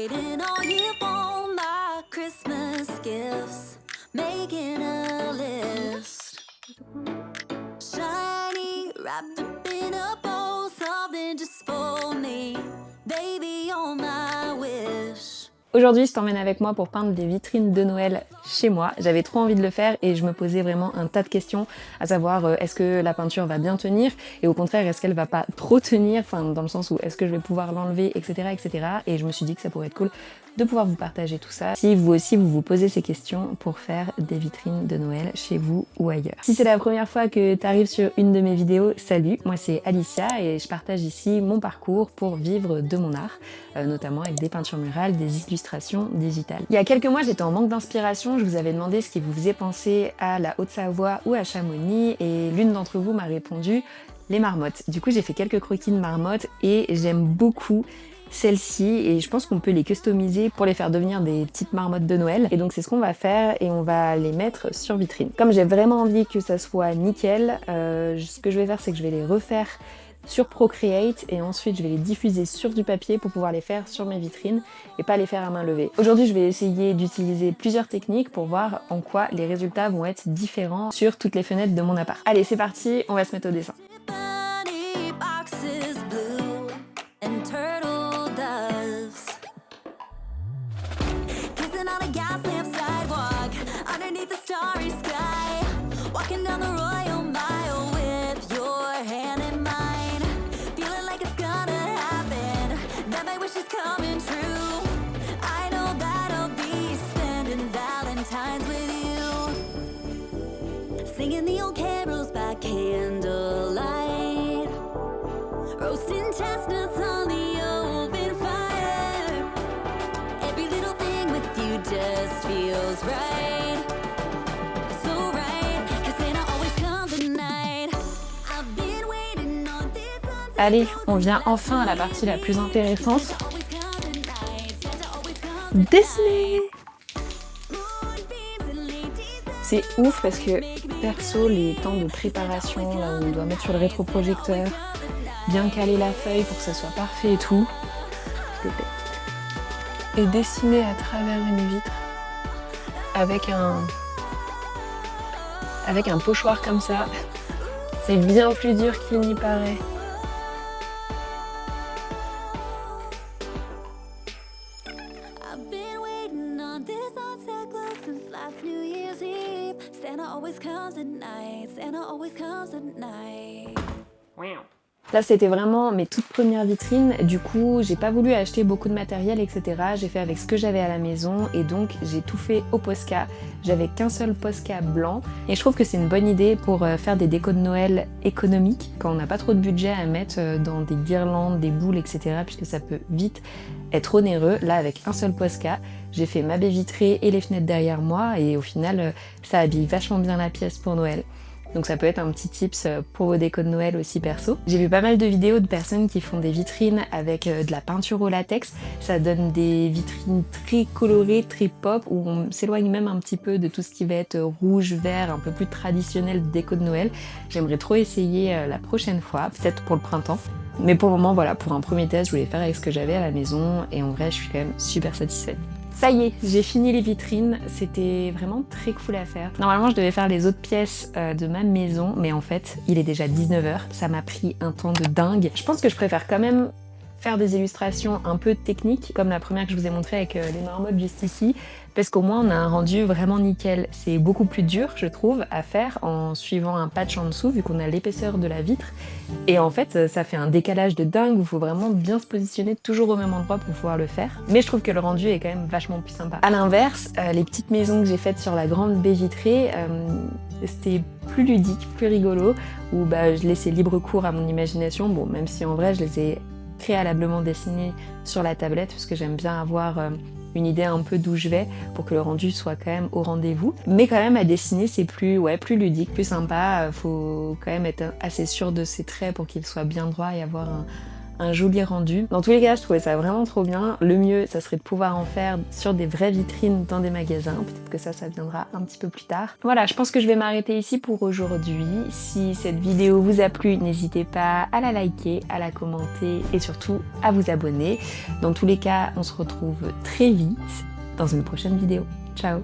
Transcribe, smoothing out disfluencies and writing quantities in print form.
waiting all year for my Christmas gifts, making a list. Shiny, wrapped up in a bow, something just for me. Baby, you're my wish. Aujourd'hui, je t'emmène avec moi pour peindre des vitrines de Noël chez moi. J'avais trop envie de le faire et je me posais vraiment un tas de questions, à savoir est-ce que la peinture va bien tenir et au contraire est-ce qu'elle va pas trop tenir, enfin dans le sens où est-ce que je vais pouvoir l'enlever, etc., etc. Et je me suis dit que ça pourrait être cool de pouvoir vous partager tout ça. Si vous aussi vous vous posez ces questions pour faire des vitrines de Noël chez vous ou ailleurs. Si c'est la première fois que tu arrives sur une de mes vidéos, salut, moi c'est Alicia et je partage ici mon parcours pour vivre de mon art, notamment avec des peintures murales, des illustrations digitales. Il y a quelques mois j'étais en manque d'inspiration, je vous avais demandé ce qui vous faisait penser à la Haute-Savoie ou à Chamonix et l'une d'entre vous m'a répondu les marmottes. Du coup j'ai fait quelques croquis de marmottes et j'aime beaucoup celles-ci et je pense qu'on peut les customiser pour les faire devenir des petites marmottes de Noël et donc c'est ce qu'on va faire et on va les mettre sur vitrine. Comme j'ai vraiment envie que ça soit nickel, ce que je vais faire c'est que je vais les refaire sur Procreate et ensuite je vais les diffuser sur du papier pour pouvoir les faire sur mes vitrines et pas les faire à main levée. Aujourd'hui je vais essayer d'utiliser plusieurs techniques pour voir en quoi les résultats vont être différents sur toutes les fenêtres de mon appart. Allez c'est parti, on va se mettre au dessin. Bunny boxes blue and turtle doves. Kissing on a gas lamp sidewalk underneath the starry sky. Walking down the Royal Mile with your hand in mine. Feeling like it's gonna happen, that my wish is coming true. I know that I'll be spending Valentine's with you. Singing the old carols by candlelight. Roasting chestnuts on the open fire. Every little thing with you just feels right. So right, 'cause Santa always comes at night. I've been waiting on this until Allez, on vient enfin à la partie la plus intéressante. always comes at night. Santa always comes at Dessiner! moonbeams and ladies. C'est ouf parce que perso les temps de préparation, là où on doit mettre sur le rétroprojecteur, bien caler la feuille pour que ça soit parfait et tout, je déteste. Et dessiner à travers une vitre avec un pochoir comme ça, c'est bien plus dur qu'il n'y paraît. I've been waiting on this on Santa Claus since last New Year's Eve. Santa always comes at night. Santa always comes at night. Là c'était vraiment mes toutes premières vitrines, du coup j'ai pas voulu acheter beaucoup de matériel etc. J'ai fait avec ce que j'avais à la maison et donc j'ai tout fait au Posca. J'avais qu'un seul Posca blanc et je trouve que c'est une bonne idée pour faire des décos de Noël économiques quand on n'a pas trop de budget à mettre dans des guirlandes, des boules etc. puisque ça peut vite être onéreux. Là avec un seul Posca, j'ai fait ma baie vitrée et les fenêtres derrière moi et au final ça habille vachement bien la pièce pour Noël. Donc ça peut être un petit tips pour vos décos de Noël aussi perso. J'ai vu pas mal de vidéos de personnes qui font des vitrines avec de la peinture au latex. Ça donne des vitrines très colorées, très pop, où on s'éloigne même un petit peu de tout ce qui va être rouge, vert, un peu plus traditionnel de déco de Noël. J'aimerais trop essayer la prochaine fois, peut-être pour le printemps. Mais pour le moment, voilà, pour un premier test, je voulais faire avec ce que j'avais à la maison et en vrai, je suis quand même super satisfaite. Ça y est, j'ai fini les vitrines, c'était vraiment très cool à faire. Normalement, je devais faire les autres pièces de ma maison, mais en fait, il est déjà 19h, ça m'a pris un temps de dingue. Je pense que je préfère quand même faire des illustrations un peu techniques, comme la première que je vous ai montrée avec les marmottes juste ici, parce qu'au moins on a un rendu vraiment nickel. C'est beaucoup plus dur, je trouve, à faire en suivant un patch en dessous, vu qu'on a l'épaisseur de la vitre. Et en fait, ça fait un décalage de dingue où il faut vraiment bien se positionner toujours au même endroit pour pouvoir le faire. Mais je trouve que le rendu est quand même vachement plus sympa. À l'inverse, les petites maisons que j'ai faites sur la grande baie vitrée, c'était plus ludique, plus rigolo, où je laissais libre cours à mon imagination. Bon, même si en vrai, je les ai préalablement dessinées sur la tablette, parce que j'aime bien avoir une idée un peu d'où je vais pour que le rendu soit quand même au rendez-vous. Mais quand même à dessiner c'est plus ludique, plus sympa, faut quand même être assez sûr de ses traits pour qu'ils soient bien droits et avoir un joli rendu. Dans tous les cas, je trouvais ça vraiment trop bien. Le mieux, ça serait de pouvoir en faire sur des vraies vitrines dans des magasins. Peut-être que ça viendra un petit peu plus tard. Voilà, je pense que je vais m'arrêter ici pour aujourd'hui. Si cette vidéo vous a plu, n'hésitez pas à la liker, à la commenter et surtout à vous abonner. Dans tous les cas, on se retrouve très vite dans une prochaine vidéo. Ciao!